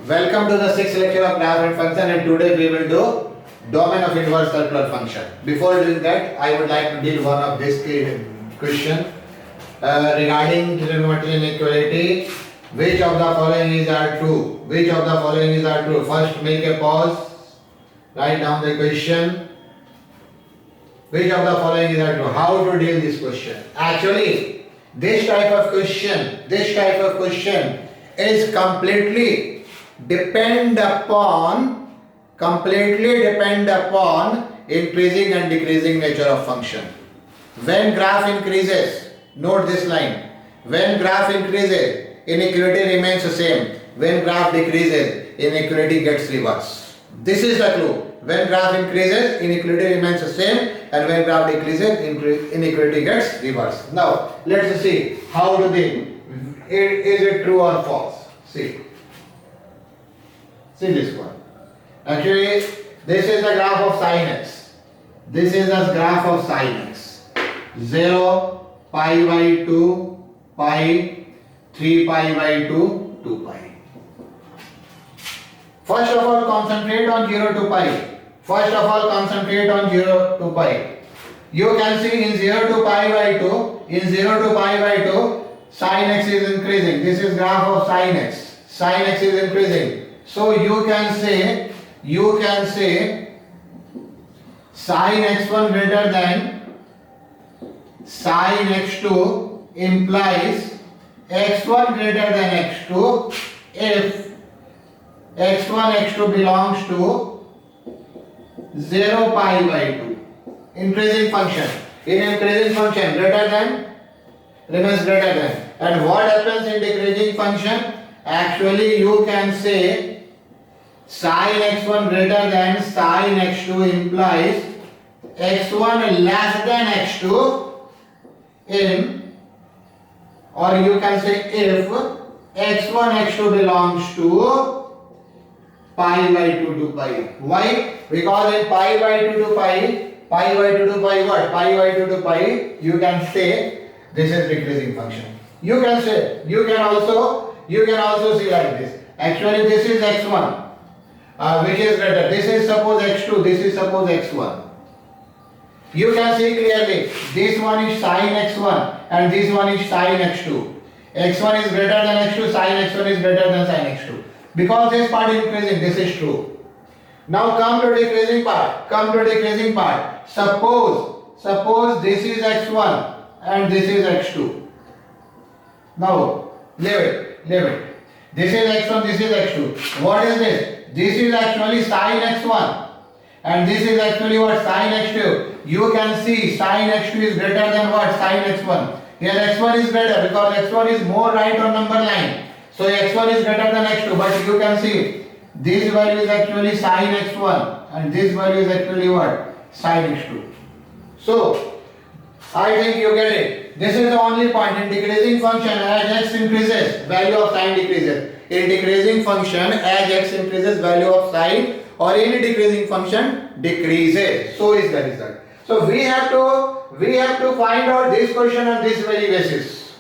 Welcome to the sixth lecture of graph and function, and today we will do domain of inverse circular function. Before doing that, I would like to deal one of this question regarding trigonometry inequality. Which of the following is are true? Which of the following is are true? First, make a pause. Write down the question. Which of the following is are true? How to deal this question? Actually, this type of question is completely depend upon increasing and decreasing nature of function. When graph increases, note this line. When graph increases, inequality remains the same. When graph decreases, inequality gets reversed. This is the clue. When graph increases, inequality remains the same, and when graph decreases, inequality gets reversed. Now, let's see how do they, is it true or false? See this one. Actually, this is the graph of sin x. This is the graph of sin x. 0, pi by 2, pi, 3 pi by 2, 2 pi. First of all, concentrate on 0 to pi. You can see in 0 to pi by 2, sin x is increasing. This is graph of sin x. Sin x is increasing. So you can say sin x1 greater than sin x2 implies x1 greater than x2 if x1 x2 belongs to 0 pi by 2. Increasing function. In increasing function, greater than remains greater than. And what happens in decreasing function? Actually, you can say sin x1 greater than sin x2 implies x1 less than x2 in, or you can say if x1 x2 belongs to pi by 2 to pi. Why? Because in pi by 2 to pi you can say this is decreasing function. You can also see like this. Actually, this is x1 which is greater. This is suppose x2, this is suppose x1. You can see clearly this one is sin x1 and this one is sin x2. x1 is greater than x2, sin x1 is greater than sin x2. Because this part is increasing, this is true. Now come to decreasing part. Suppose this is x1 and this is x2. Now leave it. This is x1, this is x2. What is this? This is actually sin x1 and this is actually what? Sin x2. You can see sin x2 is greater than what? Sin x1. Here x1 is greater because x1 is more right on number line. So x1 is greater than x2, but you can see this value is actually sin x1 and this value is actually what? Sin x2. So I think you get it. This is the only point. In decreasing function, as x increases, value of sin decreases. In decreasing function, as x increases, value of sin or any decreasing function decreases. So is the result. So we have to find out this question on this very basis.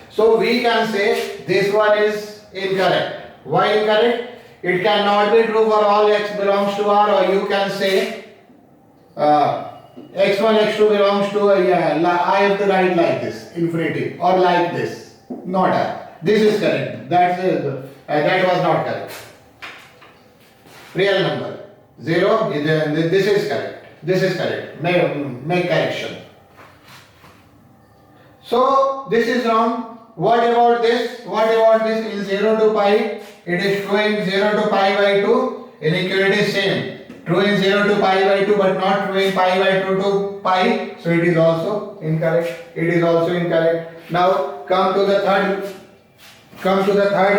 So we can say this one is incorrect. Why incorrect? It cannot be true for all x belongs to R, or you can say x1 x2 belongs to I have to write like this, infinity, or like this, not R. This is correct. That was not correct. Real number 0. This is correct. Make correction. So this is wrong. What about this? In 0 to pi, it is true in 0 to pi by 2. Inequality is same. True in 0 to pi by 2, but not true in pi by 2 to pi. So it is also incorrect. Now come to the third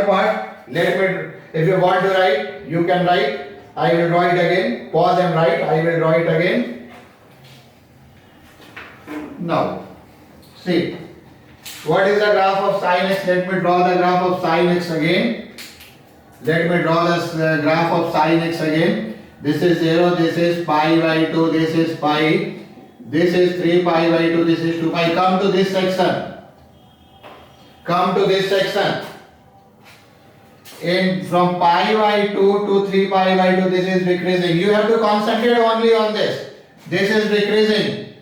part. If you want to write, you can write. I will draw it again. Pause and write. I will draw it again. Now, see. What is the graph of sin x? Let me draw the graph of sin x again. This is 0, this is pi by 2, this is pi. This is 3 pi by 2, this is 2 pi. Come to this section. in from pi by 2 to 3 pi by 2, this is decreasing. You have to concentrate only on this. This is decreasing.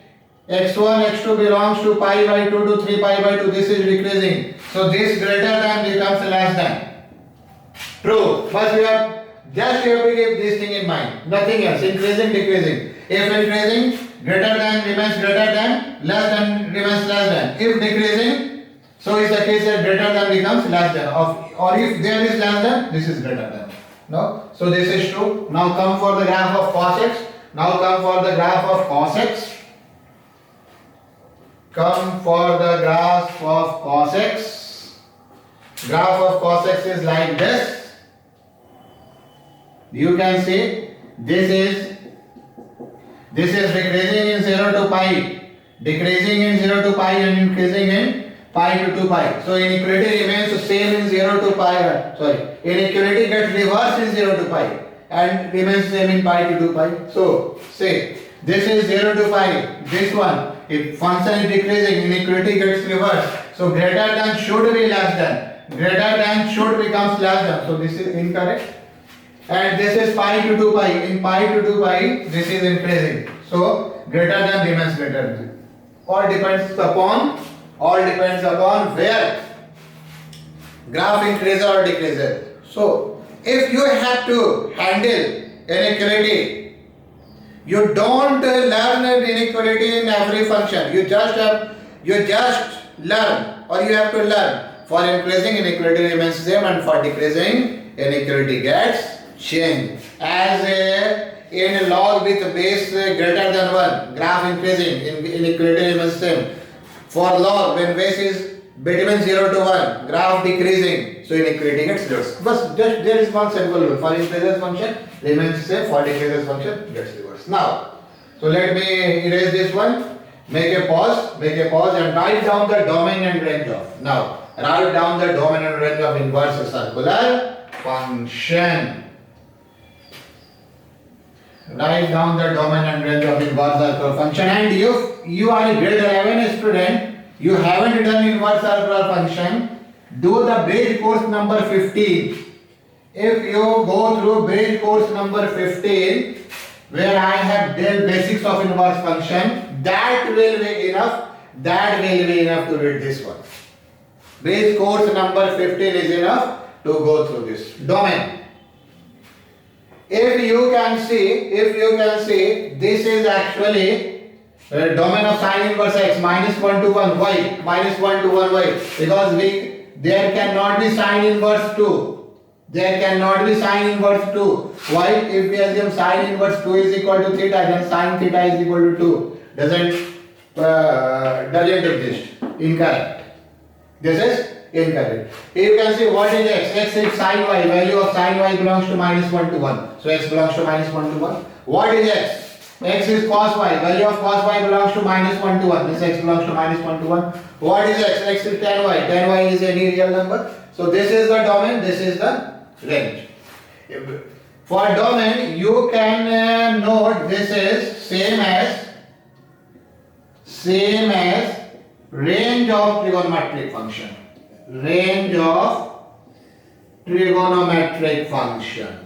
x1, x2 belongs to pi by 2 to 3 pi by 2. This is decreasing. So this greater than becomes less than. True. First you have to keep this thing in mind. Nothing else. Increasing, decreasing. If increasing, greater than remains greater than, less than remains less than. If decreasing, so is the case that greater than becomes less than. Or if there is less than, this is greater than. No? So this is true. Now come for the graph of cos x. Now come for the graph of cos x. Come for the graph of cos x. Graph of cos x is like this. You can see this is decreasing in 0 to pi, decreasing in 0 to pi and increasing in pi to 2 pi. So inequality remains the same in 0 to pi. Inequality gets reversed in 0 to pi and remains same in pi to 2 pi. So say this is 0 to pi. This one, if function is decreasing, inequality gets reversed. So greater than should be less than. Greater than should becomes less than. So this is incorrect. And this is pi to 2 pi. In pi to 2 pi, this is increasing. So greater than remains greater than. All depends upon where graph increases or decreases. So if you have to handle inequality, you don't learn inequality in every function. You just learn, or you have to learn. For increasing, inequality remains same, and for decreasing, inequality gets change. As in log with base greater than 1, graph increasing, inequality remains same. For log, when base is between 0 to 1, graph decreasing, so inequality gets reversed. But just there is one simple rule. For increases function remains same, for decreases function gets reversed. Now, so let me erase this one. Make a pause and write down the domain and range of. Now, write down the domain and range of inverse circular function. Write down the domain and range of inverse circular function. And if you are a grade 11 student, you haven't done inverse circular function, do the base course number 15. If you go through base course number 15, where I have dealt basics of inverse function, that will be enough to read this one. Base course number 15 is enough to go through this domain. If you can see, this is actually domain of sine inverse x minus 1 to 1 y, minus 1 to 1 y, because there cannot be sine inverse 2. There cannot be sine inverse 2. Why? If we assume sine inverse 2 is equal to theta, then sine theta is equal to 2. Doesn't exist. Incorrect. This is incorrect. You can see what is x. X is sine y. Value of sine y belongs to minus 1 to 1. So x belongs to minus 1 to 1. What is x? X is cos y. Value of cos y belongs to minus 1 to 1. This x belongs to minus 1 to 1. What is x? X is tan y. Tan y is any real number. So this is the domain. This is the range. For domain, you can note this is same as range of trigonometric function. Range of trigonometric function.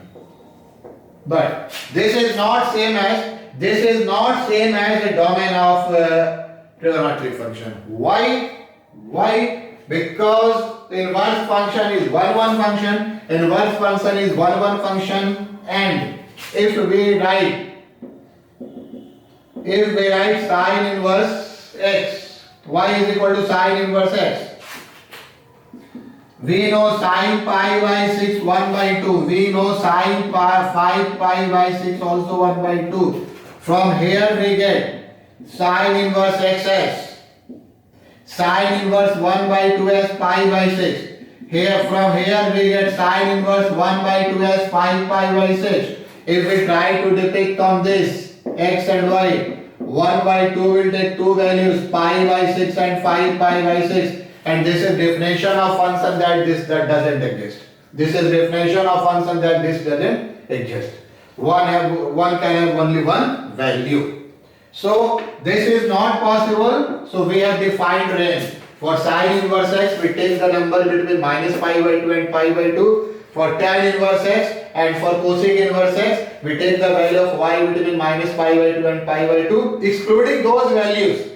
But this is not same as the domain of trigonometric function. Why? Because inverse function is 1 function, inverse function is 1 function, and if we write sine inverse x, y is equal to sine inverse x. We know sine pi by 6 1 by 2. We know sine 5 pi by 6 also 1 by 2. From here we get sine inverse xs. Sine inverse 1 by 2s pi by 6. From here we get sine inverse 1 by 2s 5 pi by 6. If we try to depict on this x and y, 1 by 2 will take two values, pi by 6 and 5 pi by 6. And this is definition of function that doesn't exist. This is definition of function that this doesn't exist. One can have only one value. So this is not possible. So we have defined range. For sine inverse x, we take the number between minus pi by 2 and pi by 2. For tan inverse x and for cosec inverse x, we take the value of y between minus pi by 2 and pi by 2, excluding those values.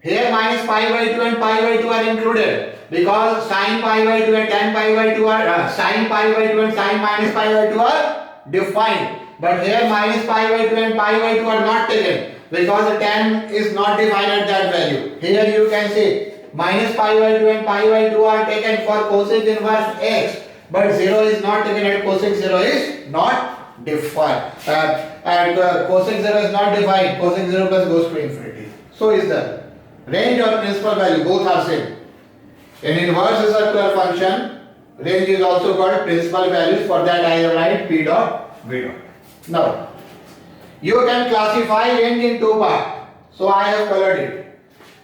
Here minus pi by 2 and pi by 2 are included because sin pi by 2 and tan pi by 2 are sin pi by 2 and sin minus pi by 2 are defined. But here minus pi by 2 and pi by 2 are not taken because the tan is not defined at that value. Here you can see minus pi by 2 and pi by 2 are taken for cosec inverse x, but 0 is not taken at cosec 0 is not defined. And cosec 0 is not defined, cosec 0 plus goes to infinity. So is the range or principal value, both are same. In inverse circular function, range is also called principal values. For that I write P dot V dot. Now, you can classify range in two parts. So I have colored it.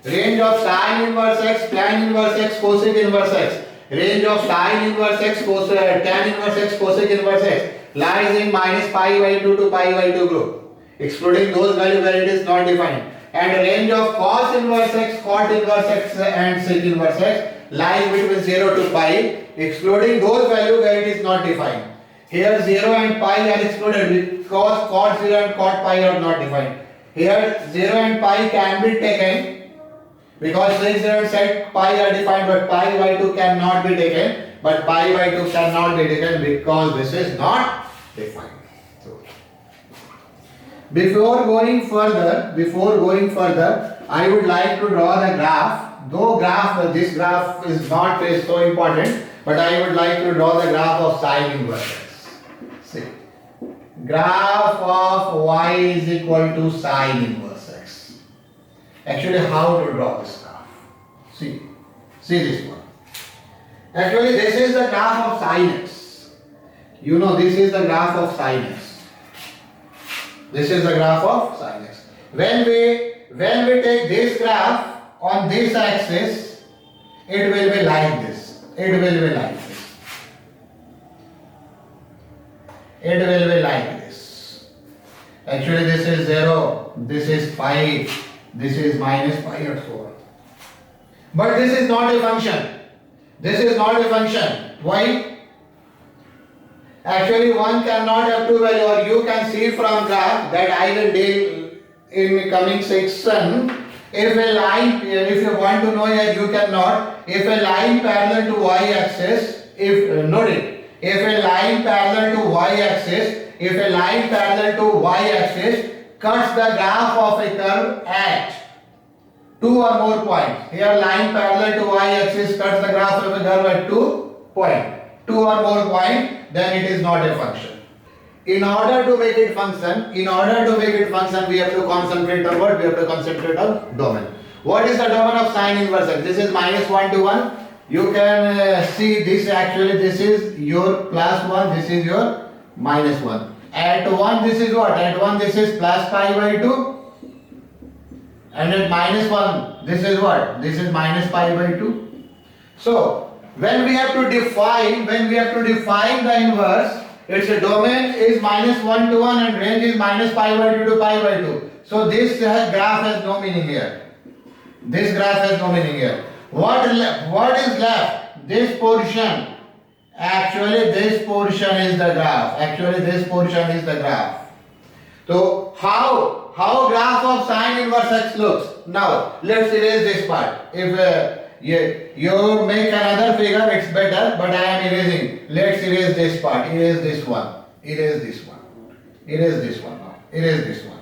Range of sin inverse x, tan inverse x, cosec inverse x. Range of sin inverse x, tan inverse x, cosec inverse x lies in minus pi by 2 to pi by 2 group, excluding those values where it is not defined. And range of cos inverse x, cot inverse x and sec inverse x lies between 0 to pi, excluding those values where it is not defined. Here 0 and pi are excluded because cot 0 and cot pi are not defined. Here 0 and pi can be taken because sec 0 and sec pi are defined, but pi by 2 cannot be taken. But pi by 2 cannot be taken because this is not defined. So, before going further, I would like to draw the graph. Though this graph is not so important, but I would like to draw the graph of sin inverse x. See, graph of y is equal to sin inverse x. Actually, how to draw this graph? See this one. Actually, this is the graph of sin x. You know, this is the graph of sin x. This is the graph of sin x. When we take this graph on this axis, it will be like this. It will be like this. It will be like this. Actually, this is 0, this is pi, this is minus pi and so on. But this is not a function. This is not a function. Why? Actually, one cannot have two values, or you can see from graph that I will deal in coming section. If a line, if you want to know here, you cannot. If a line parallel to y-axis, if a line parallel to y-axis, cuts the graph of a curve at two or more points. Here, line parallel to y-axis cuts the graph of a curve at 2 points. Two or more points, then it is not a function. In order to make it function, we have to concentrate on what? We have to concentrate on domain. What is the domain of sin inverse x? This is minus 1 to 1. You can see this, actually this is your plus 1, this is your minus 1. At 1 this is what? At 1 this is plus pi by 2. And at minus 1 this is what? This is minus pi by 2. So when we have to define the inverse, its domain is minus 1 to 1 and range is minus pi by 2 to pi by 2. So this graph has no meaning here. This graph has no meaning here. What is left? This portion. Actually this portion is the graph. So how graph of sin inverse x looks? Now let's erase this part. If you make another figure, it's better, but I am erasing. Let's erase this part. Erase this one now. Erase this one.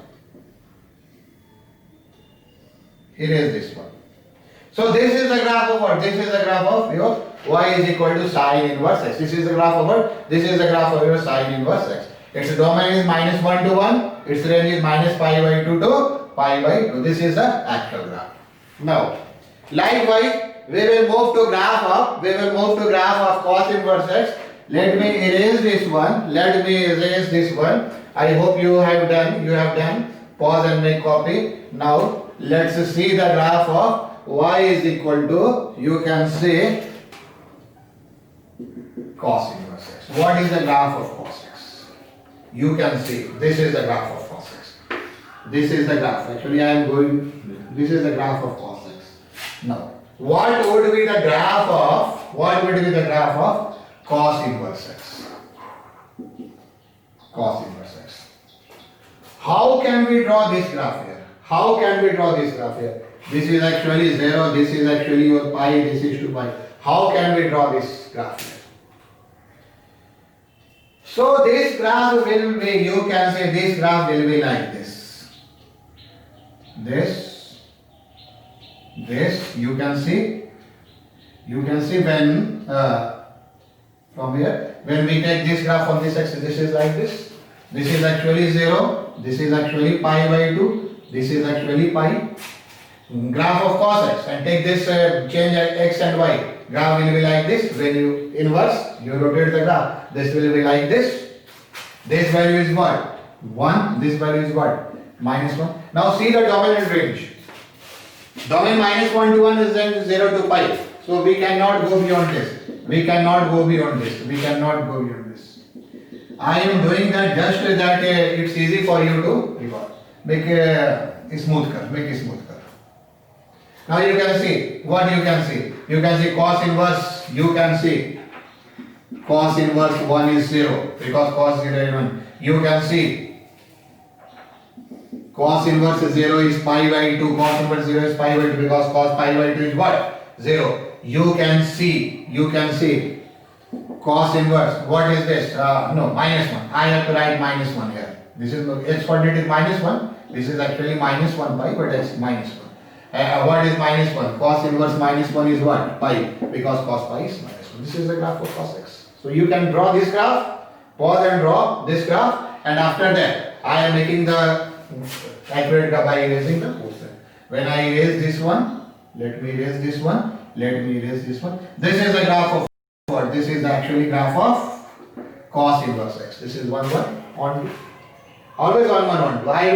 So this is the graph of what? This is the graph of your y is equal to sin inverse x. This is the graph of what? This is the graph of your sin inverse x. Its domain is minus 1 to 1. Its range is minus pi by 2 to pi by 2. This is the actual graph. Now, likewise, we will move to graph of cos inverse x. Let me erase this one. I hope you have done. Pause and make copy. Now let's see the graph of y is equal to, you can say, cos inverse x. What is the graph of cos x? You can see this is the graph of cos x. This is the graph. Actually, this is the graph of cos x. Now, what would be the graph of cos inverse x. Cos inverse x. How can we draw this graph here? How can we draw this graph here? This is actually 0, this is actually your pi, this is 2 pi. How can we draw this graph here? So this graph will be, you can say this graph will be like this. This, you can see when, from here, when we take this graph on this axis, this is like this. This is actually 0, this is actually pi by 2, this is actually pi. Graph of cos x, and take this change at x and y. Graph will be like this. When you inverse, you rotate the graph. This will be like this. This value is what? 1. This value is what? Minus 1. Now see the domain and range. Domain minus 1 to 1 is then 0 to pi. So we cannot go beyond this. We cannot go beyond this. We cannot go beyond this. I am doing that just that it's easy for you to make a smooth curve. Make a smooth curve. Now you can see, what you can see? You can see cos inverse, you can see cos inverse 1 is 0 because cos 0 is 1. You can see cos inverse 0 is pi by 2, cos inverse 0 is pi by 2 because cos pi by 2 is what? 0. You can see cos inverse, what is this? No, minus 1. I have to write minus 1 here. This is, x coordinate is minus 1. This is actually minus 1 pi, but it's minus 1. What is minus 1? Cos inverse minus 1 is what? Pi, because cos pi is minus 1. This is the graph of cos x. So you can draw this graph, pause and draw this graph, and after that, I am making the accurate graph by erasing the portion. When I erase this one, let me erase this one, let me erase this one. This is the graph of what? This is actually graph of cos inverse x. This is 1, 1, on 2. Always 1, 1, on 2. I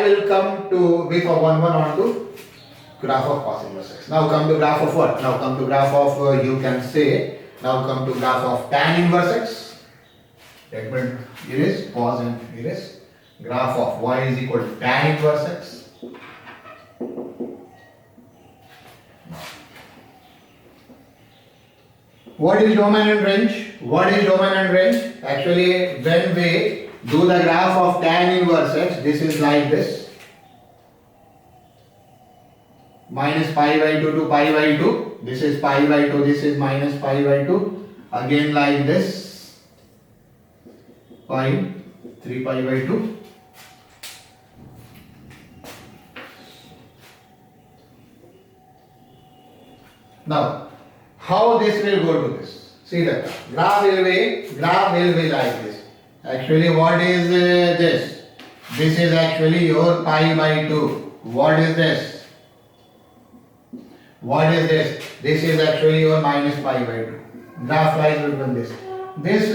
will come to with a 1, 1, on 2. Graph of cos inverse x. Now come to graph of what? Now come to graph of, you can say, now come to graph of tan inverse x. Let me erase, pause and erase. Graph of y is equal to tan inverse x. What is domain and range? What is domain and range? Actually, when we do the graph of tan inverse x, this is like this. Minus pi by 2 to pi by 2. This is pi by 2, this is minus pi by 2. Again like this. Pi, 3 pi by 2. Now, how this will go to this? See that graph will be like this. Actually, what is this? This is actually your pi by 2. What is this? What is this? This is actually your minus pi by 2. Graph lies between this. This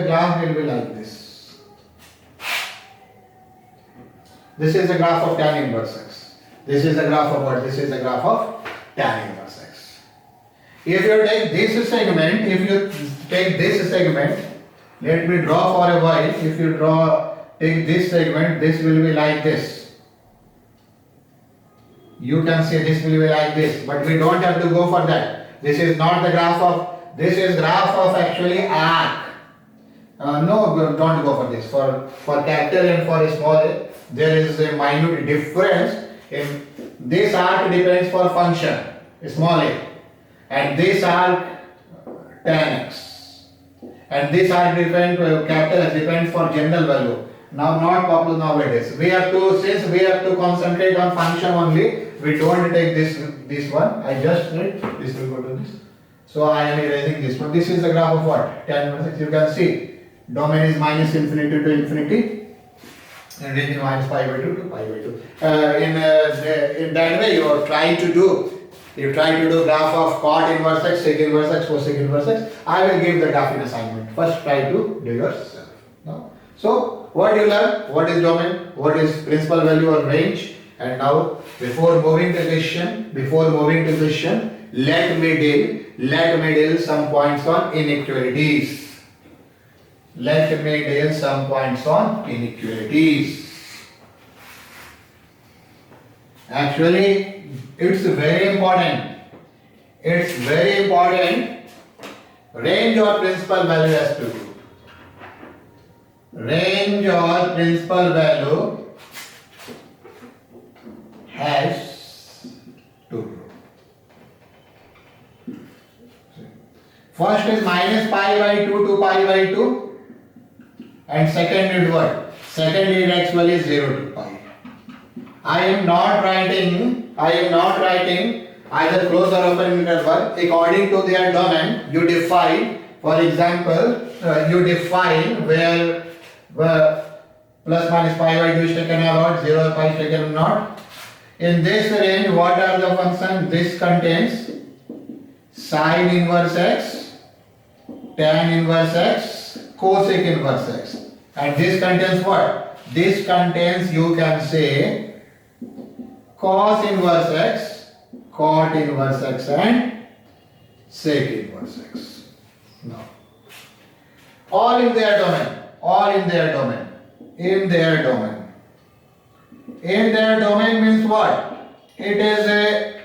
graph will be like this. This is the graph of tan inverse x. This is the graph of what? This is the graph of tan inverse x. If you take this segment, let me draw for a while. If you take this segment, this will be like this. You can see this will be like this, but we don't have to go for that. This is not the graph of, this is graph of actually arc. No, don't go for this. For capital and for small, there is a minute difference. In this arc depends for function, small a, and this arc tan x, and this arc depends capital X depends for general value. Now not popular nowadays. Since we have to concentrate on function only, we don't take this one. I just did, this will go to this. So I am erasing this one. This is the graph of what? Tan inverse x. You can see domain is minus infinity to infinity and range is minus pi by 2 to pi by 2. In that way you try to do graph of cot inverse x, sec inverse x, cosec inverse x. I will give the graph in assignment. First try to do yourself. Now, so what you learn? What is domain? What is principal value or range? And now before moving to question, let me deal some points on inequalities. Let me deal some points on inequalities. Actually, it's very important. range or principal value has two group. Range or principal value has two group. First is minus pi by 2 to pi by 2, and second is what? Second is actually 0 to pi. I am not writing either closed or open interval according to their domain. You define, for example, you define where plus minus pi by 2 is taken or not, 0 pi is taken or not. In this range, what are the functions? This contains sine inverse x, tan inverse x, cosec inverse x. And this contains what? This contains, you can say, cos inverse x, cot inverse x, and sec inverse x. Now, all in their domain. In their domain means what? It is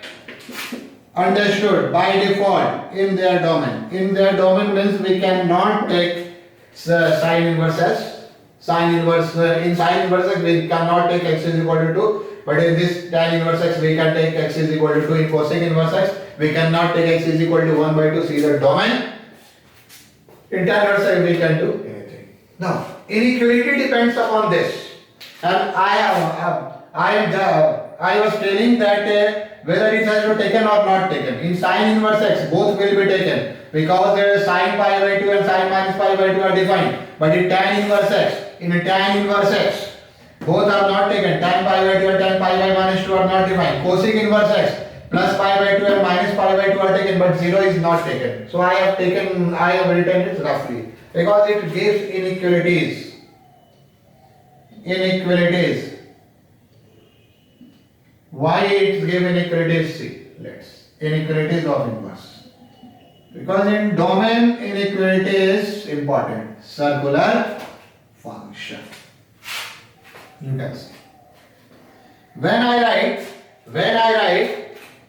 understood by default in their domain. In their domain means we cannot take sine inverse x. In sine inverse x we cannot take x is equal to 2. But in this tan inverse x we can take x is equal to 2. In cosec inverse x we cannot take x is equal to 1 by 2. See the domain. In tan inverse x we can do anything. Now, inequality depends upon this. And I was telling that whether it has to be taken or not taken. In sine inverse x both will be taken because there is sine pi by 2 and sine minus pi by 2 are defined. But in tan inverse x, both are not taken. Tan pi by 2 and tan pi by minus 2 are not defined. Cosec inverse x plus pi by 2 and minus pi by 2 are taken, but 0 is not taken. So I have written it roughly because it gives inequalities. Why it gives inequalities? See, inequalities of inverse. Because in domain inequality is important. Circular function. You can see. When I write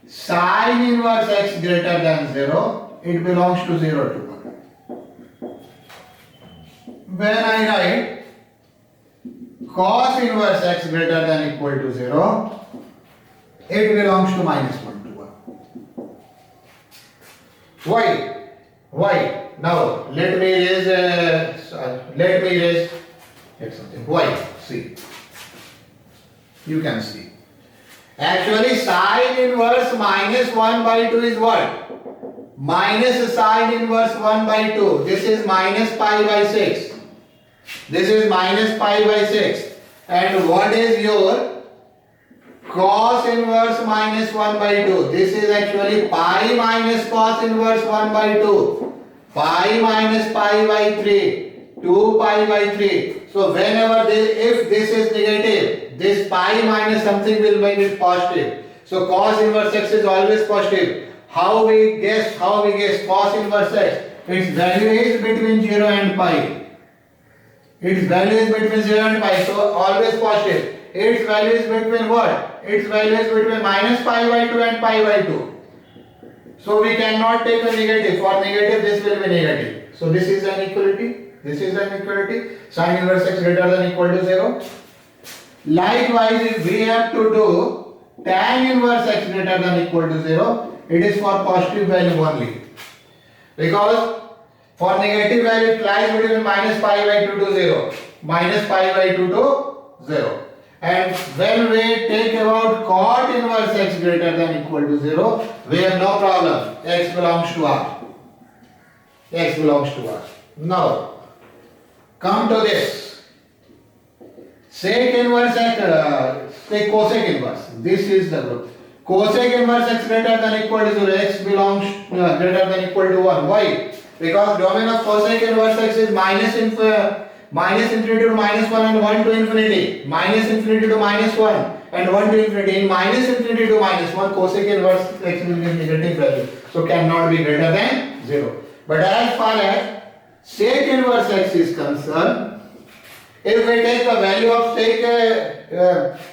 sine inverse x greater than 0, it belongs to 0 to 1. When I write cos inverse x greater than equal to 0, it belongs to minus 1 to 1. Why? Now let me erase something. Why? See. You can see. Actually sine inverse minus 1 by 2 is what? Minus sine inverse 1 by 2. This is minus pi by 6. This is minus pi by 6. And what is your cos inverse minus 1 by 2? This is actually pi minus cos inverse 1 by 2. Pi minus pi by 3. 2 pi by 3. So whenever if this is negative, this pi minus something will make it positive. So cos inverse x is always positive. How we guess cos inverse x? Its value is between 0 and pi. Its value is between 0 and pi. So always positive. Its value is between what? Its value is between minus pi by 2 and pi by 2. So we cannot take a negative. For negative this will be negative. So this is an equality. Sine inverse x greater than equal to 0. Likewise, if we have to do tan inverse x greater than equal to 0, it is for positive value only. Because for negative value it lies between minus pi by 2 to 0. Minus pi by 2 to 0. And when we take about cot inverse x greater than equal to 0, we have no problem. X belongs to R. Now, come to this. Sec inverse x, take cosec inverse. This is the group. Cosec inverse x greater than equal to 0, x belongs greater than equal to 1. Why? Because domain of cosec inverse x is minus infinity to minus 1 and 1 to infinity. Minus infinity to minus 1 and 1 to infinity. In minus infinity to minus 1, cosec inverse x will be negative value. So cannot be greater than 0. But as far as sec inverse x is concerned, If we take the value of sec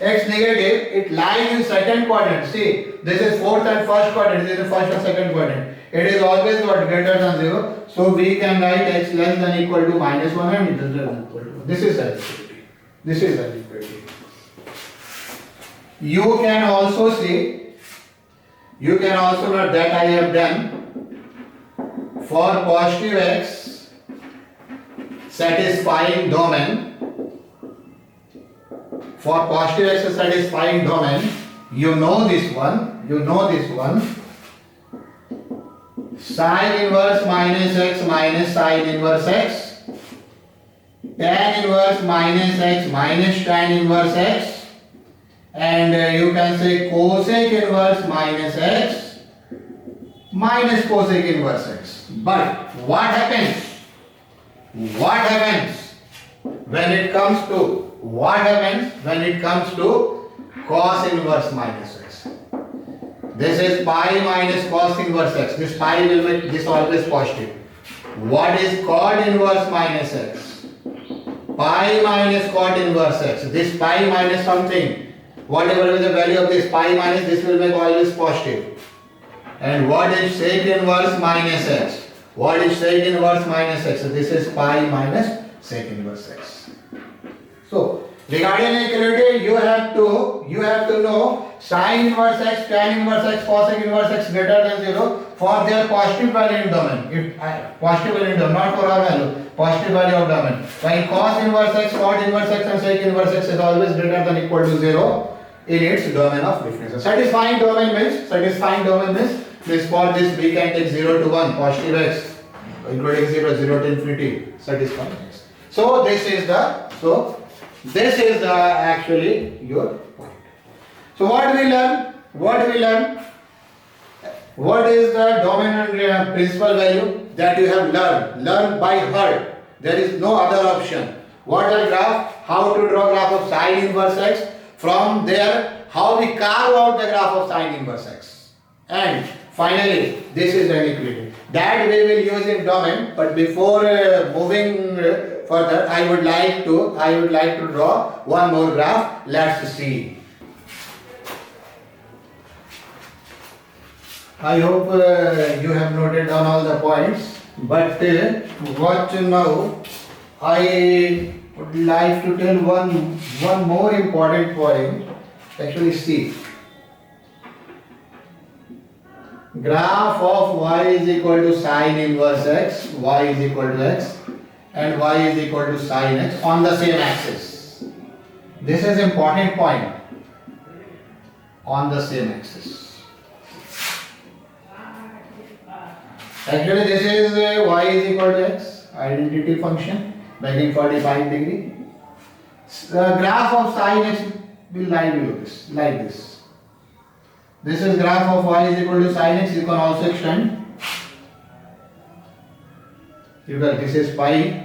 x negative, it lies in second quadrant. See, this is fourth and first quadrant, this is first and second quadrant. It is always what, greater than 0. So we can write x less than equal to minus 1 and greater than equal to 1. This is equality. This is equality. You can also see, you can also note that I have done for positive x satisfying domain. For positive x satisfying domain, you know this one, sine inverse minus x minus sine inverse x, tan inverse minus x minus tan inverse x, and you can say cosec inverse minus x minus cosec inverse x. But what happens? When it comes to cos inverse minus x? This is pi minus cos inverse x. This pi will make this always positive. What is cot inverse minus x? Pi minus cot inverse x. This pi minus something, whatever is the value of this pi minus, this will make always positive. And what is sec inverse minus x? What is sec inverse minus x? So this is pi minus sec inverse x. So regarding inequality, you have to know sine inverse x, tan inverse x, cosec inverse x greater than 0 for their positive value in domain. If positive value in domain, not for our value, positive value of domain. While cos inverse x, cot inverse x, and sec inverse x is always greater than equal to 0 in its domain of difference. Satisfying domain means for this we can take 0 to 1, positive x, including 0 to infinity, satisfying x. So this is the actually your point. So what we learn? What is the domain and principal value that you have learned by heart? There is no other option. What are graph? How to draw graph of sine inverse x? From there, how we carve out the graph of sine inverse x. And finally, this is the inequality. That we will use in domain. But before moving further, I would like to draw one more graph. Let's see. I hope you have noted down all the points. But watch now. I would like to tell one more important point. Actually, see. Graph of y is equal to sine inverse x, y is equal to x, and y is equal to sine x on the same axis. This is important point. On the same axis. Actually, this is y is equal to x, identity function, making 45 degree. The graph of sine x will lie below this, like this. This is graph of y is equal to sine x. You can also extend. This is pi,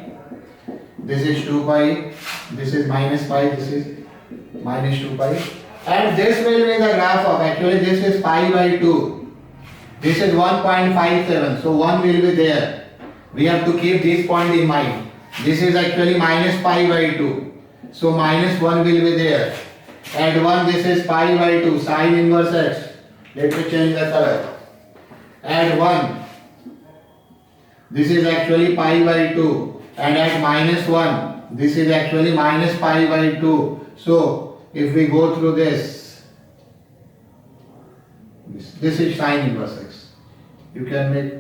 this is 2 pi, this is minus pi, this is minus 2 pi. And this will be the graph of, actually this is pi by 2. This is 1.57. So 1 will be there. We have to keep this point in mind. This is actually minus pi by 2. So minus 1 will be there. And 1, this is pi by 2, sine inverse x. Let me change the color. Add 1. This is actually pi by 2. And at minus 1, this is actually minus pi by 2. So if we go through this is sine inverse x. You can make,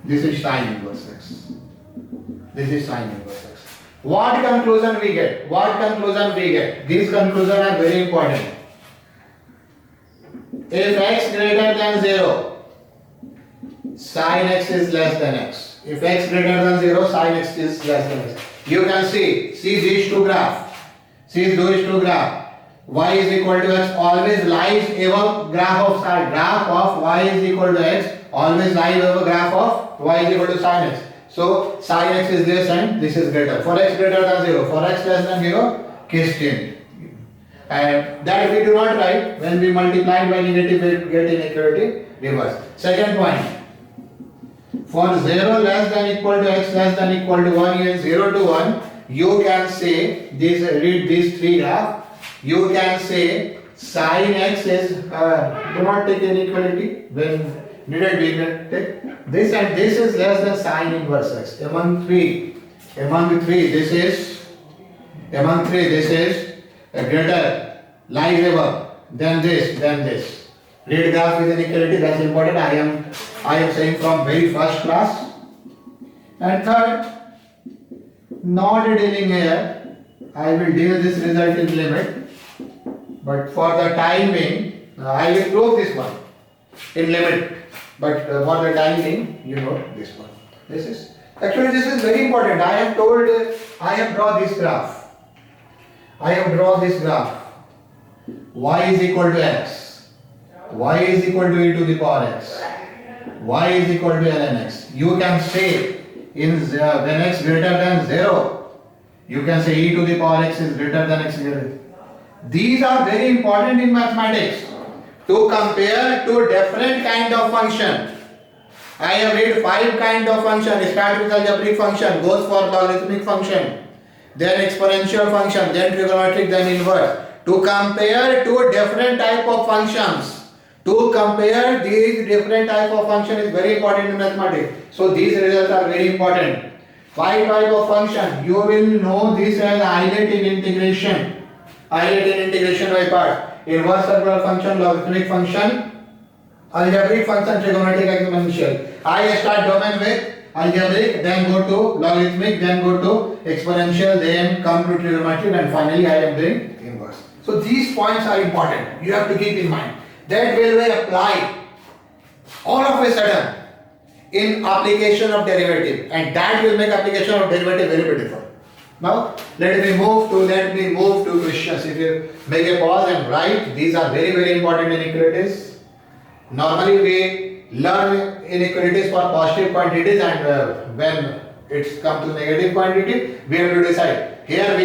this is sine inverse x. This is sine inverse x. What conclusion we get? These conclusions are very important. If x greater than 0, sin x is less than x. If x greater than 0, sin x is less than x. You can see these two graphs. Y is equal to x always lies above graph of sine. Graph of y is equal to x always lies above graph of y is equal to sin x. So sin x is this and this is greater. For x greater than 0, for x less than 0, case change. And that we do not write. When we multiply by negative, we get inequality reverse. Second point. For 0 less than equal to x less than equal to 1 and 0 to 1, you can say this, read these three graphs. You can say sin x is, do not take inequality when needed, we will take this, and this is less than sin inverse x. Among three, this is greater, lies above, then this. Read graph with inequality, that's important. I am saying from very first class. And third, not dealing here, I will deal this result in limit, but for the time being, I will prove this one in limit, but for the time being, you know this one. This is very important. I have drawn this graph. Y is equal to x. Y is equal to e to the power x. Y is equal to ln x. You can say when x greater than 0, you can say e to the power x is greater than x greater. These are very important in mathematics to compare two different kind of function. I have read 5 kind of function. Start with algebraic function, goes for logarithmic function, then exponential function, then trigonometric, then inverse. To compare two different type of functions. To compare these different type of function is very important in mathematics. So these results are very important. 5 type of function. You will know this as islet in integration. Islet in integration by part. Inverse circular function, logarithmic function, algebraic function, trigonometric, exponential. I start domain with algebraic, then go to logarithmic, then go to exponential, then come to trigonometric, and finally I am doing inverse. So these points are important. You have to keep in mind. That will be applied all of a sudden in application of derivative, and that will make application of derivative very beautiful. Now let me move to questions. If you make a pause and write, these are very important inequalities. Normally we learn inequalities for positive quantities, and when it's come to negative quantity, we have to decide. Here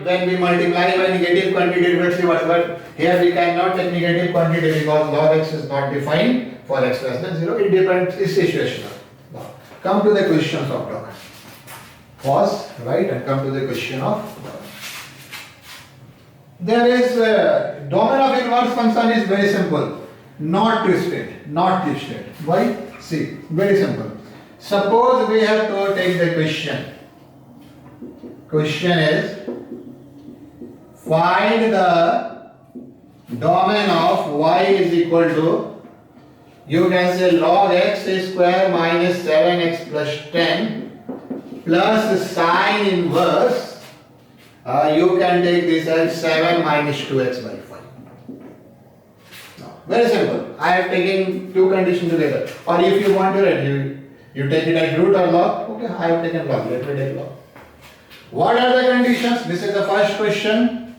when we multiply by negative quantity, but here we cannot take negative quantity because log x is not defined for x less than 0. It depends, it's situational. Now come to the questions of domain. Pause, right, and come to the question of domain. There is domain of inverse function is very simple, not twisted. Why? See, very simple. Suppose we have to take the question. Question is, find the domain of y is equal to, you can say log x square minus 7x plus 10 plus sine inverse, you can take this as 7 minus 2x by 5. Now, very simple. I have taken two conditions together. Or if you want to write, you take it as root or log. Okay, I have taken log. Let me take log. What are the conditions? This is the first question.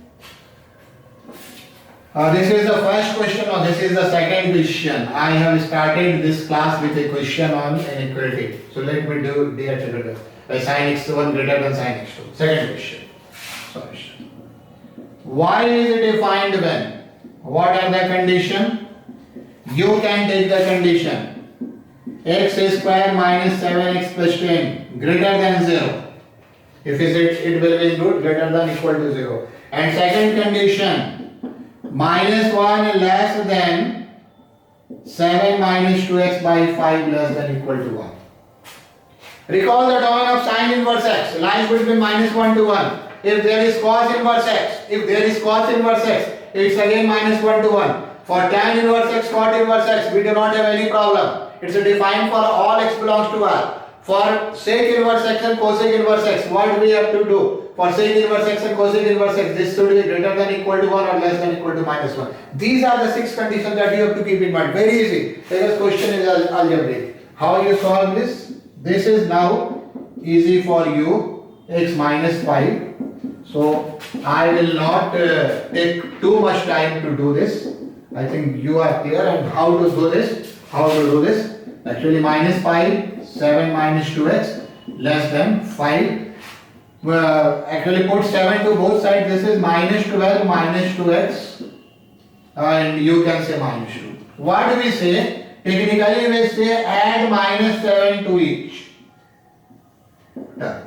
This is the first question, or this is the second question. I have started this class with a question on inequality. So let me do there together. Sin x1 greater than sin x2. Second question. Solution. Y is defined when? What are the condition? You can take the condition. X square minus 7x plus 10 greater than 0. If it will be root greater than equal to 0. And second condition, minus 1 less than 7 minus 2x by 5 less than equal to 1. Recall the domain of sine inverse x lies between minus 1 to 1. If there is cos inverse x, it's again minus 1 to 1. For tan inverse x, cot inverse x, we do not have any problem. It's defined for all x belongs to R. For sec inverse x and cosec inverse x, what we have to do? For sec inverse x and cosec inverse x, this should be greater than equal to 1 or less than equal to minus 1. These are the 6 conditions that you have to keep in mind. Very easy. This question is algebraic. How you solve this? This is now easy for you. X minus 5. So I will not take too much time to do this. I think you are clear on how to do this. Actually minus 5. 7 minus 2x less than 5. Actually put 7 to both sides. This is minus 12 minus 2x, and you can say minus 2. What do we say? Technically we say add minus 7 to each. Done.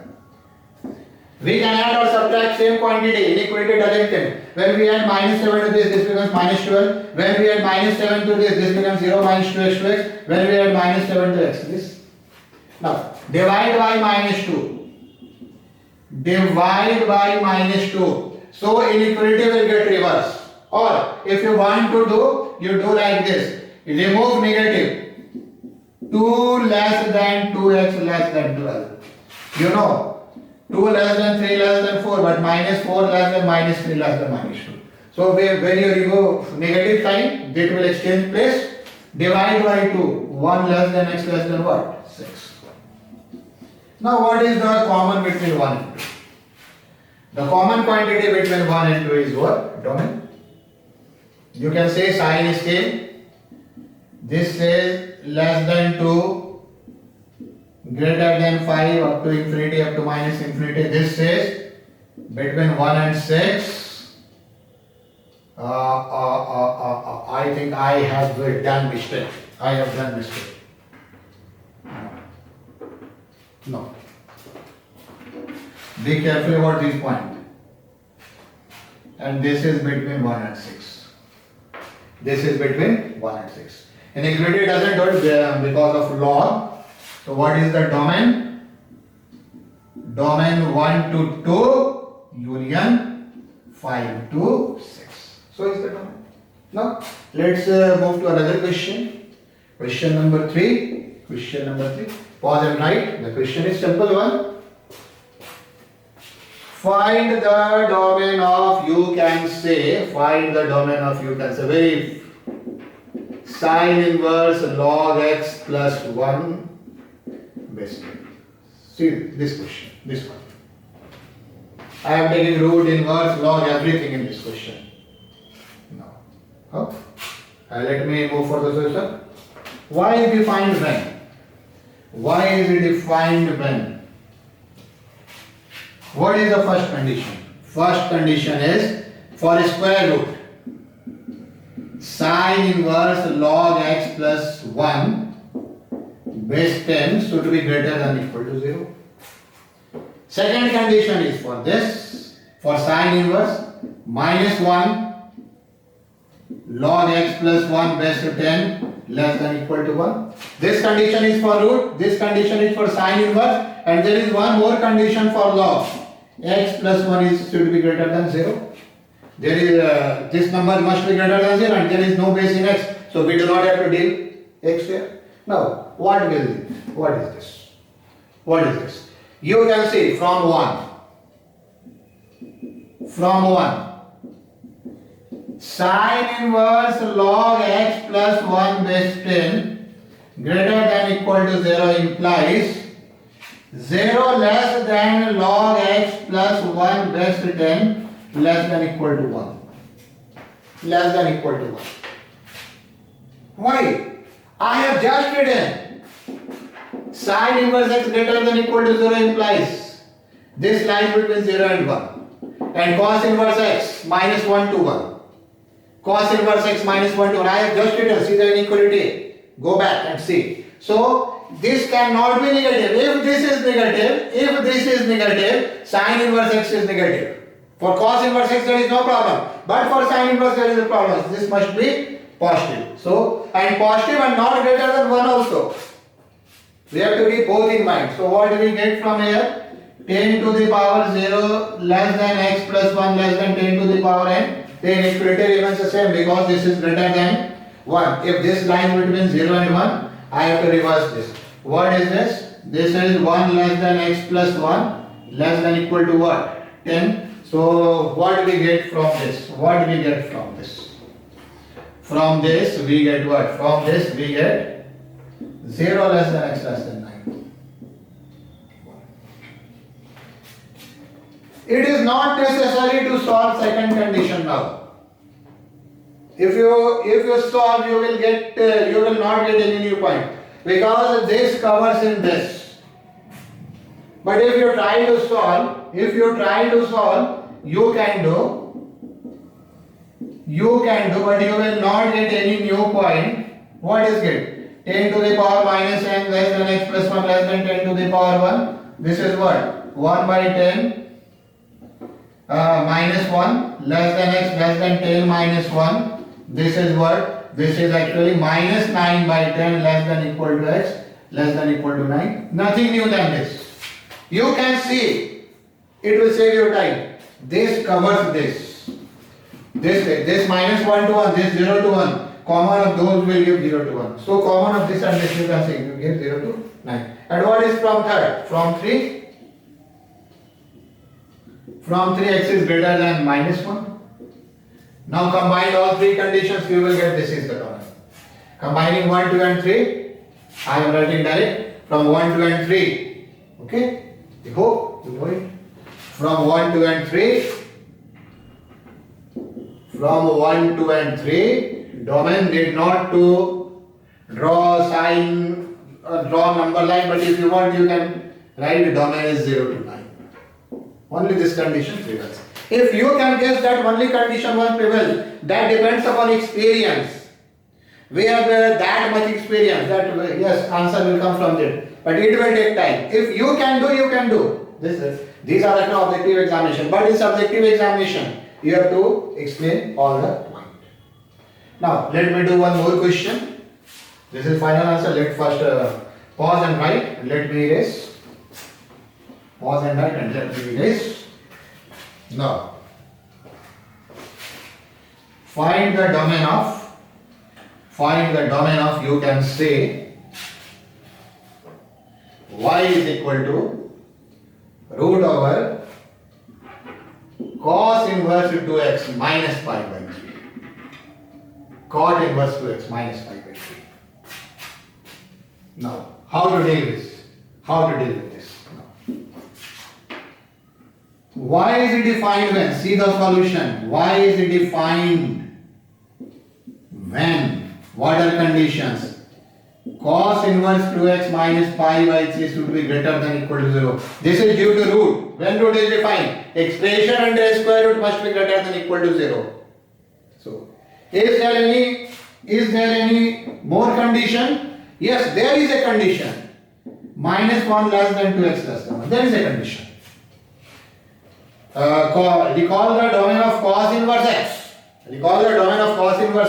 We can add or subtract same quantity. Inequality doesn't end. When we add minus 7 to this becomes minus 12. When we add minus 7 to this becomes 0 minus 2x to x. When we add minus 7 to x, this. Now, divide by minus 2. Divide by minus 2. So, inequality will get reversed. Or, if you want to do, you do like this. Remove negative. 2 less than 2x less than 12. You know. 2 less than 3 less than 4, but minus 4 less than minus 3 less than minus 2. So when you remove negative sign, that will exchange place. Divide by 2. 1 less than x less than what? 6. Now what is the common between 1 and 2? The common quantity between 1 and 2 is what? Domain. You can say sign is same. This says less than 2. Greater than 5 up to infinity up to minus infinity. This says between 1 and 6. I think I have done mistake. I have done mistake. No. Be careful about this point. And this is between 1 and 6. This is between 1 and 6. Inequality doesn't do it because of log. So what is the domain? Domain 1 to 2 union 5 to 6. So is the domain. Now let's move to another question. Question number 3. Question number 3. Pause and write. The question is simple one. Find the domain of, you can say, find the domain of, you can say, very sine inverse log x plus 1 base 10. See this question, this one. I am taking root, inverse, log, everything in this question. Now, let me move for the solution. Why is defined when? Why is it defined when? What is the first condition? First condition is for square root. Sine inverse log x plus 1 base 10 should be greater than equal to 0. Second condition is for this, for sine inverse minus 1 log x plus 1 base 10 less than equal to 1. This condition is for root, this condition is for sine inverse, and there is one more condition for log. X plus 1 is should be greater than 0. There is this number must be greater than 0 and there is no base in x, so we do not have to deal x here. Now, what is this? What is this? You can see from 1. From 1. Sine inverse log x plus 1 base 10 greater than equal to 0 implies 0 less than log x plus 1 base 10 less than equal to 1. Less than equal to 1. Why? I have just written sine inverse x greater than equal to 0 implies this line between 0 and 1. And cos inverse x minus 1 to 1. Cos inverse x minus 1 to 1. I have just written, see the inequality. Go back and see. So, this cannot be negative. If this is negative, sine inverse x is negative. For cos inverse x there is no problem. But for sine inverse there is a problem. This must be positive. So, and positive and not greater than 1 also. We have to keep both in mind. So, what do we get from here? 10 to the power 0 less than x plus 1 less than 10 to the power n. The inequality remains the same because this is greater than 1. If this line between 0 and 1, I have to reverse this. What is this? This is 1 less than x plus 1 less than equal to what? 10. So, what do we get from this? What do we get from this? From this we get what? From this we get 0 less than x less than 9. It is not necessary to solve second condition now. If you solve, you will not get any new point because this covers in this. But if you try to solve, you can do, but you will not get any new point. What is it? 10 to the power minus n less than x plus 1 less than 10 to the power 1. This is what? 1 by 10 minus 1 less than x less than 10 minus 1. This is what? This is actually minus 9 by 10 less than equal to x less than equal to 9. Nothing new than this. You can see, it will save your time. This covers this. This minus 1 to 1, this 0 to 1. Common of those will give 0 to 1. So common of this and this you can say you give 0 to 9. And what is from third? From 3? From 3 x is greater than minus 1. Now combine all three conditions, you will get this is the common. Combining 1, 2 and 3, I am writing direct from 1, 2 and 3. Okay? I hope you know it. From 1, 2 and 3. From 1, 2 and 3, domain need not to draw sign, draw number line, but if you want you can write domain is 0 to 9. Only this condition prevails. If you can guess that only condition 1 prevails, that depends upon experience. We have that much experience that yes, answer will come from there. But it will take time. If you can do, you can do. These are like an objective examination. But in subjective examination, you have to explain all the point. Now, let me do one more question. This is final answer. Let first pause and write. Let me erase. Pause and write and let me erase. Now, find the domain of, you can say, y is equal to root over cos inverse 2x minus pi by 3. Cot inverse 2x minus pi by 3. Now, how to deal with this? Now, y is defined when? See the solution. Y is defined when? What are conditions? Cos inverse 2x minus pi by 3 should be greater than equal to 0. This is due to root. When root is defined, expression under square root must be greater than equal to 0. So, is there any more condition? Yes, there is a condition. Minus 1 less than 2x less than 1. There is a condition. Recall the domain of cos inverse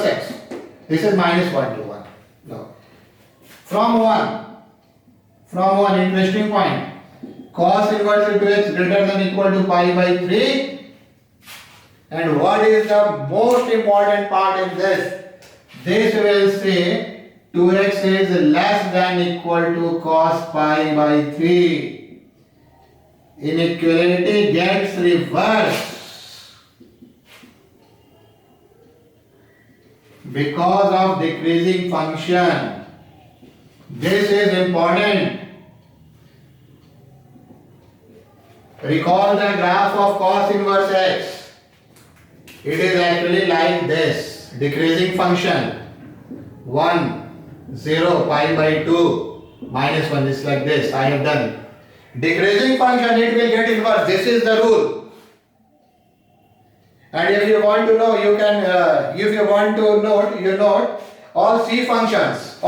x. This is minus 1 to 1. Now, from 1, interesting point. Cos inverse 2x greater than equal to pi by 3. And what is the most important part in this? This will say 2x is less than equal to cos pi by 3. Inequality gets reversed because of decreasing function. This is important. Recall the graph of cos inverse x. It is actually like this. Decreasing function. 1, 0, pi by 2, minus 1 is like this. I have done. Decreasing function, it will get inverse. This is the rule. And if you want to know, you can, if you want to note, you note all C functions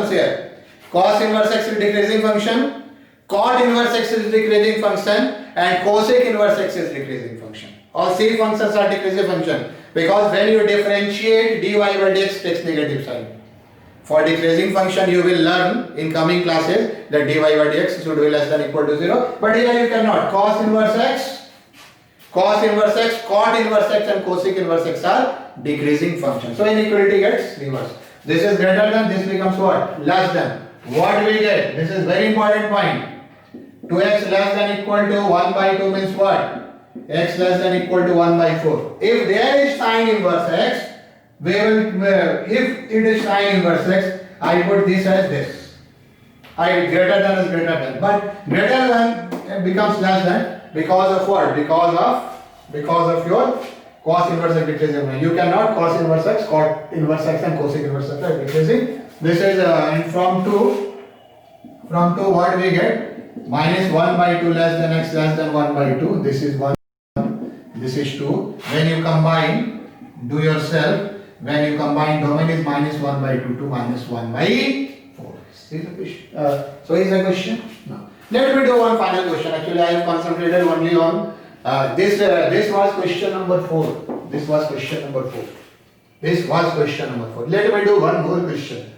here. Cos inverse x is decreasing function, cot inverse x is decreasing function, and cosec inverse x is decreasing function. All C functions are decreasing function because when you differentiate dy by dx takes negative sign. For decreasing function you will learn in coming classes that dy by dx should be less than equal to 0. But here you cannot. Cos inverse x, cot inverse x and cosec inverse x are decreasing functions. So inequality gets reversed. This is greater than, this becomes what? Less than. What we get? This is very important point. 2x less than equal to 1 by 2 means what? X less than equal to 1 by 4. If there is sine inverse x, we will, if it is sine inverse x, I put this as this. Greater than is greater than. But greater than becomes less than because of what? Because of your cos inverse x decreasing. You cannot cos inverse x, cot inverse x and cosec inverse x are decreasing. This is and from 2 what we get? Minus 1 by 2 less than x less than 1 by 2. This is 1, this is 2. When you combine, do yourself. When you combine, domain is minus 1 by 2 to minus 1 by 4. So is a question? No. Let me do one final question. Actually, I have concentrated only on This was question number 4. This was question number 4. This was question number 4. Let me do one more question.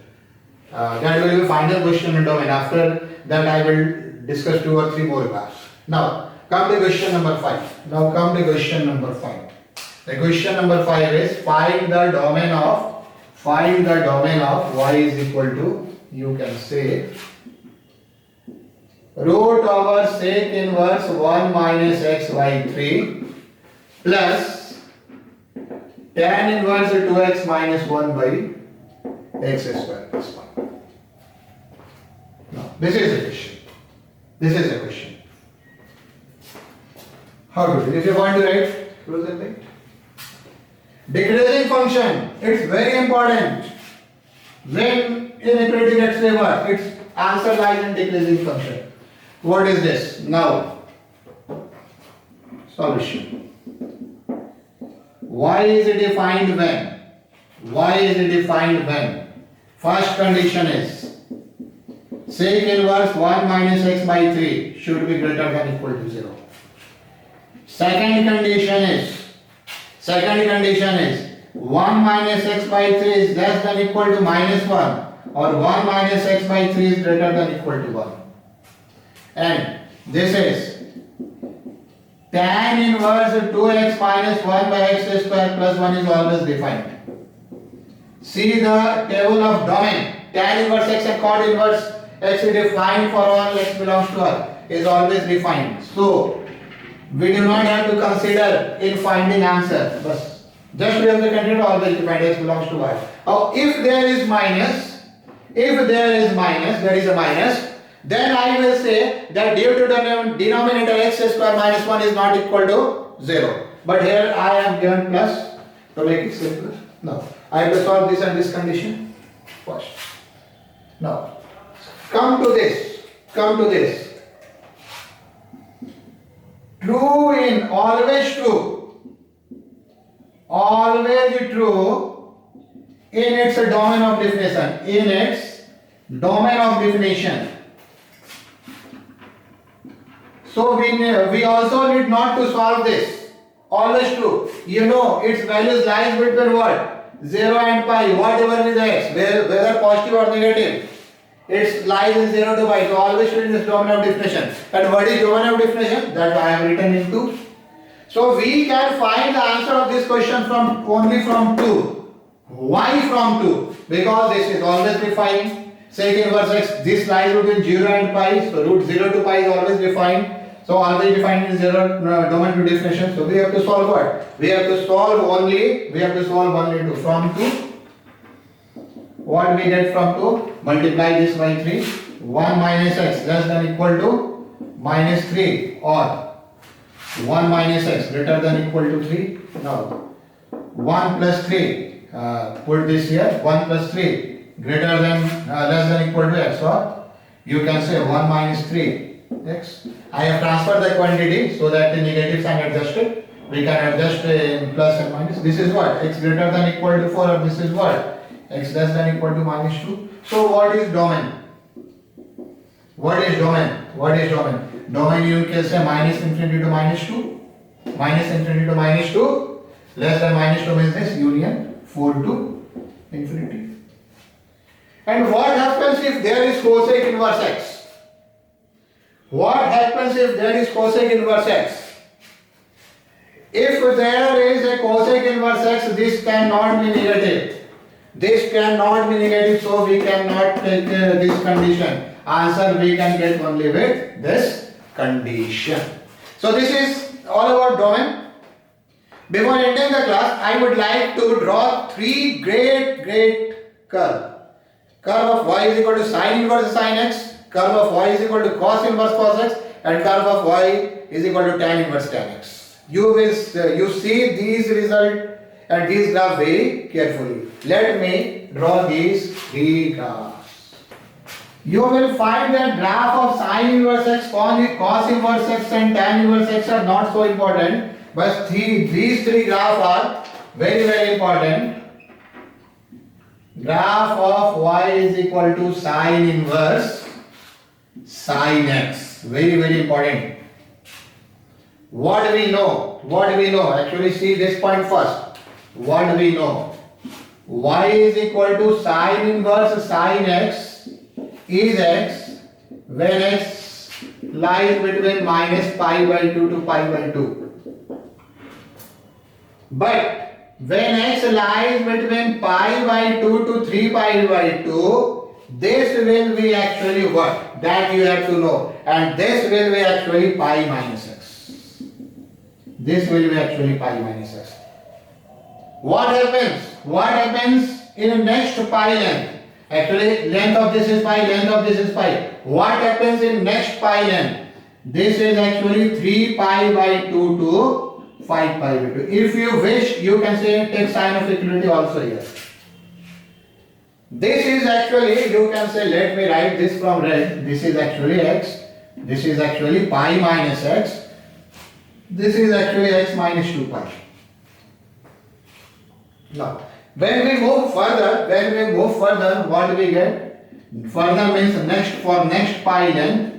That will be final question in domain. After that, I will discuss 2 or 3 more graphs. Now, come to question number 5. Now, come to question number 5. The question number 5 is find the domain of y is equal to, you can say, root over sec inverse 1 minus x by 3 plus tan inverse 2x minus 1 by x square plus 1. Now, this is the question. This is the question. How to do it? If you want to write, close the thing. Decreasing function, it's very important. When inequality gets reversed, its answer lies in decreasing function. What is this? Now, solution. Y is defined when? Y is defined when? First condition is sec inverse 1 minus x by 3 should be greater than or equal to 0. Second condition is 1 minus x by 3 is less than or equal to minus 1, or 1 minus x by 3 is greater than or equal to 1. And this is tan inverse 2x minus 1 by x square plus 1 is always defined. See the table of domain. Tan inverse x and cot inverse x is defined for all x belongs to R, is always defined. So we do not have to consider in finding answer. Just we have to consider always defined x belongs to Y. Now if there is minus, there is a minus, then I will say that due to the denominator x square minus 1 is not equal to 0. But here I am given plus to make it simpler. Now I have to solve this and this condition first. Now come to this. True in, always true in its domain of definition. So we also need not to solve this. Always true. You know its values lies between what? 0 and pi, whatever is x, whether positive or negative. It lies in 0 to pi. So always true in this domain of definition. And what is domain of definition? That I have written in 2. So we can find the answer of this question only from 2. Why from 2? Because this is always defined. Sec inverse x, this lies between 0 and pi. So root 0 to pi is always defined. So always defined in 0 domain to definition. So we have to solve what? We have to solve only 2 from 2. What we get from 2? Multiply this by 3. 1 minus x less than or equal to minus 3, or 1 minus x greater than or equal to 3. Now 1 plus 3, put this here, 1 plus 3 greater than less than or equal to x, or you can say 1 minus 3 x. I have transferred the quantity so that the negatives are adjusted. We can adjust in plus and minus. This is what? X greater than or equal to 4, or this is what? X less than or equal to minus 2. So what is domain? Domain you can say minus infinity to minus 2. Minus infinity to minus 2. Less than minus 2 means this union 4 to infinity. And what happens if there is cosec inverse x? What happens if there is cosec inverse x? If there is a cosec inverse x, this cannot be negative. So we cannot take this condition. Answer we can get only with this condition. So this is all about domain. Before ending the class, I would like to draw 3 great curve. Curve of y is equal to sin inverse sin x, curve of y is equal to cos inverse cos x, and curve of y is equal to tan inverse tan x. You see these results and these graphs very carefully. Let me draw these 3 graphs. You will find that graph of sin inverse x, cos inverse x, and tan inverse x are not so important, but these 3 graphs are very important. Graph of y is equal to sin inverse sin x, very important. what we know? Actually, see this point first. What we know? Y is equal to sine inverse sine x is x when x lies between minus pi by 2 to pi by 2. But when x lies between pi by 2 to 3 pi by 2, this will be actually what? That you have to know. And this will be actually pi minus x. This will be actually pi minus x. What happens? What happens in next pi length? Actually, length of this is pi, length of this is pi. What happens in next pi length? This is actually 3 pi by 2 to 5 pi by 2. If you wish, you can say take sign of equality also here. This is actually, you can say, let me write this from red. This is actually x. This is actually pi minus x. This is actually x minus 2 pi. Now, when we move further, what do we get? Further means for next pi length,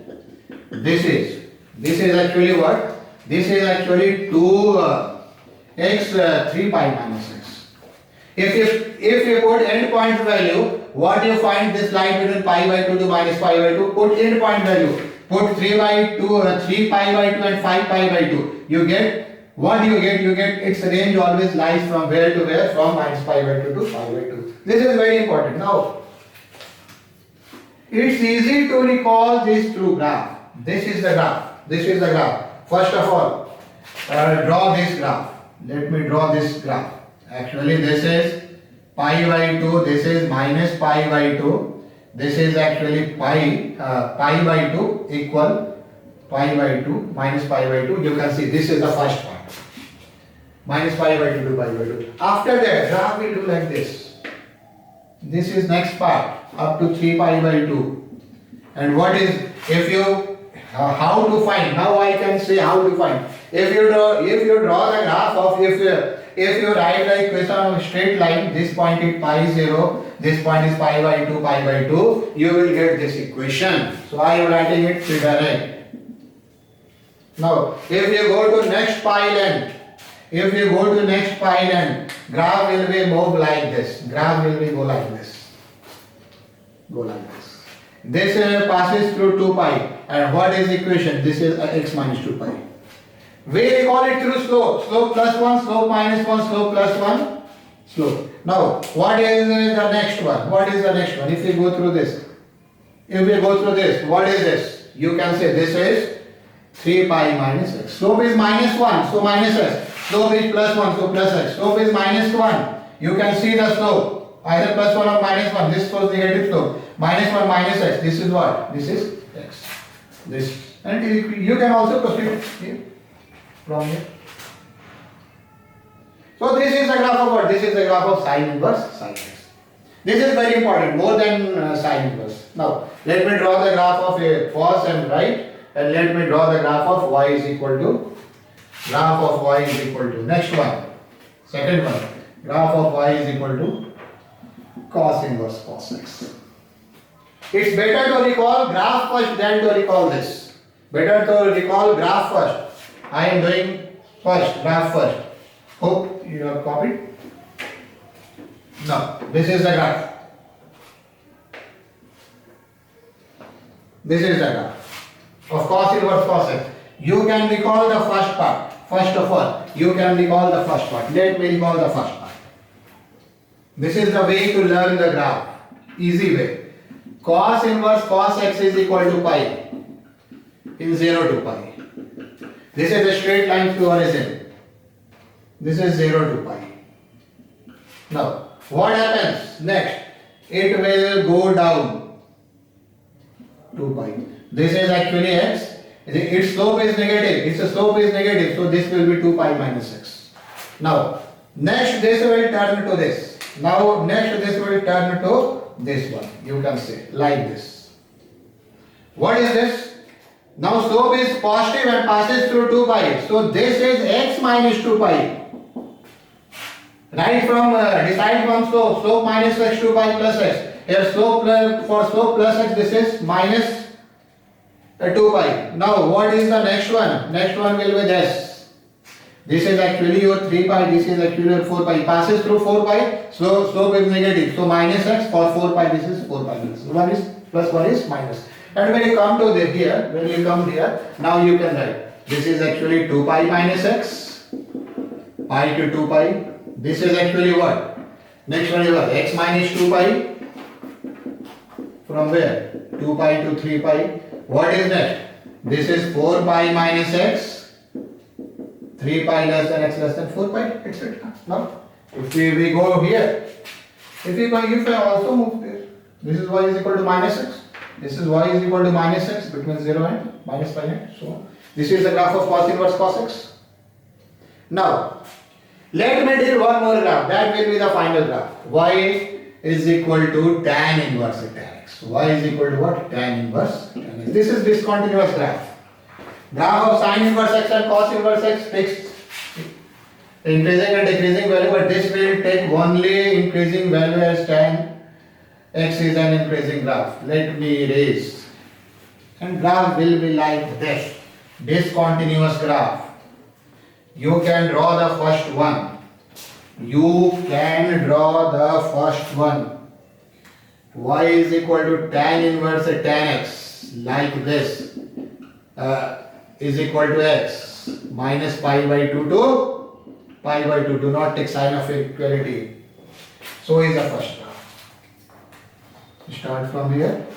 this is actually what? This is actually 2 3 pi minus x. If you put end point value, what you find this line between pi by 2 to minus pi by 2, put end point value. Put 3 by 2, 3 pi by 2 and 5 pi by 2. You get, what do you get? You get its range always lies from where to where? From minus pi by 2 to pi by 2. This is very important. Now, it's easy to recall this through graph. This is the graph. First of all, draw this graph. Let me draw this graph. Actually, this is pi by 2. This is minus pi by 2. This is actually pi by 2 equal pi by 2 minus pi by 2. You can see this is the first part. Minus pi by 2 to pi by 2. After that, graph will do like this. This is next part up to 3 pi by 2. And what is, if you, how to find? Now I can say how to find. If you draw the graph of, if you write the equation of straight line, this point is pi 0, this point is pi by 2, you will get this equation. So I am writing it direct. Now, if you go to next pi length, graph will be moved like this. Graph will be go like this. This passes through 2 pi. And what is equation? This is x minus 2 pi. We recall it through slope. Slope plus 1, slope minus 1, slope plus 1, slope. Now, what is the next one? If we go through this, what is this? You can say this is 3 pi minus x. Slope is minus 1, so minus x. Slope is plus 1, so plus x. Slope is minus 1. You can see the slope. Either plus 1 or minus 1. This shows negative slope. Minus 1 minus x. This is what? This is x. This. And you can also proceed here. From here. So this is the graph of what? This is the graph of sine inverse sine x. This is very important, more than sine inverse. Now, let me draw the graph of cos and right, and let me draw the graph of y is equal to, next one, second one, graph of y is equal to cos inverse cos x. It's better to recall graph first than to recall this. Better to recall graph first. I am doing graph first. Hope you have copied. Now, this is the graph. Of cos inverse cos x. You can recall the first part. First of all, you can recall the first part. Let me recall the first part. This is the way to learn the graph. Easy way. Cos inverse cos x is equal to pi in 0 to pi. This is a straight line to origin. This is 0 to pi. Now, what happens next? It will go down to pi. This is actually x. Its slope is negative. So this will be 2 pi minus x. Now, next this will turn to this. This will turn to this one. You can say like this. What is this? Now slope is positive and passes through 2 pi. So this is x minus 2 pi. Right from decide from slope minus x 2 pi plus x. Here for slope plus x this is minus 2 pi. Now what is the next one? Next one will be this. This is actually your 3 pi, this is actually your 4 pi. Passes through 4 pi, so slope is negative. So minus x for 4 pi, this is 4 pi. One is plus, one is minus. And when you come to here, now you can write. This is actually 2 pi minus x, pi to 2 pi. This is actually what? Next one is what? X minus 2 pi. From where? 2 pi to 3 pi. What is that? This is 4 pi minus x, 3 pi less than x less than 4 pi, etc. Now, if we go here, if I also move there, this is y is equal to minus x, this is y is equal to minus x between 0 and minus pi and so on. This is the graph of cos inverse cos x. Now, let me deal one more graph, that will be the final graph. Y is equal to tan inverse tan x. Y is equal to what? Tan inverse tan x. This is discontinuous graph. Graph of sin inverse x and cos inverse x fixed increasing and decreasing value, but this will take only increasing value as tan x is an increasing graph. Let me erase. And graph will be like this. Discontinuous graph. You can draw the first one. You can draw the first one. Y is equal to tan inverse tan x like this. Is equal to x minus pi by 2 to pi by 2. Do not take sign of equality. So is the first graph. Start from here.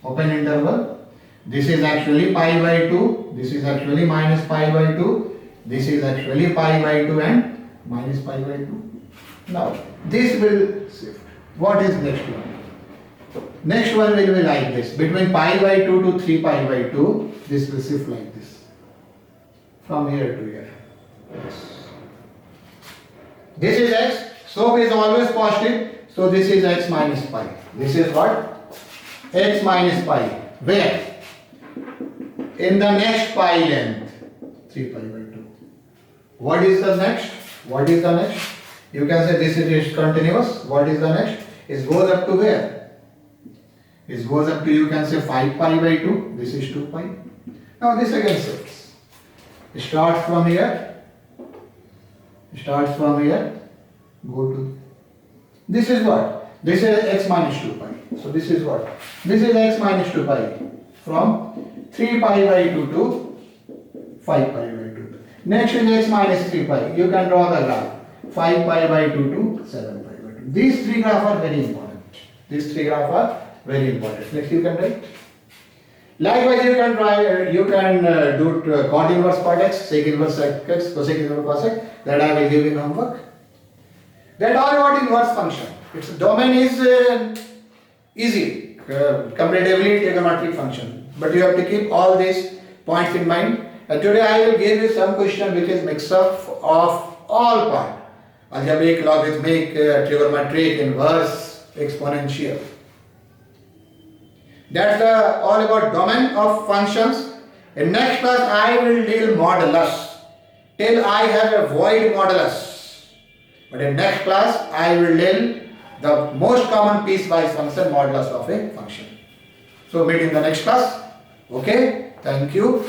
Open interval. This is actually pi by 2. This is actually minus pi by 2. This is actually pi by 2 and minus pi by 2. Now, this will shift. What is next one? Next one will be like this. Between pi by 2 to 3 pi by 2, this will shift like this. From here to here. Yes. This is x. Slope is always positive. So this is x minus pi. This is what? X minus pi. Where? In the next pi length. 3 pi by 2. What is the next? What is the next? You can say this is continuous. What is the next? It goes up to where? It goes up to, you can say 5 pi by 2. This is 2 pi. Now this again shifts. Start from here. Start from here. Go to. This is what? This is x minus 2 pi. So this is what? This is x minus 2 pi. From 3 pi by 2 to 5 pi by 2. Next is x minus 3 pi. You can draw the graph. 5 pi by 2 to 7 pi by 2. These three graphs are very important. These three graphs are very important. Next you can write. Likewise you can try, you can do cot inverse cot x, sec inverse sec x, cosec inverse cosec. That I will give in homework. That all about inverse function. Its domain is easy, comparatively trigonometric function. But you have to keep all these points in mind. And today I will give you some question which is mix up of all part. Algebraic, logarithmic, trigonometric, inverse, exponential. That's all about domain of functions. In next class I will deal modulus till I have a void modulus. But in next class I will deal the most common piecewise function, modulus of a function. So meet in the next class. Okay, thank you.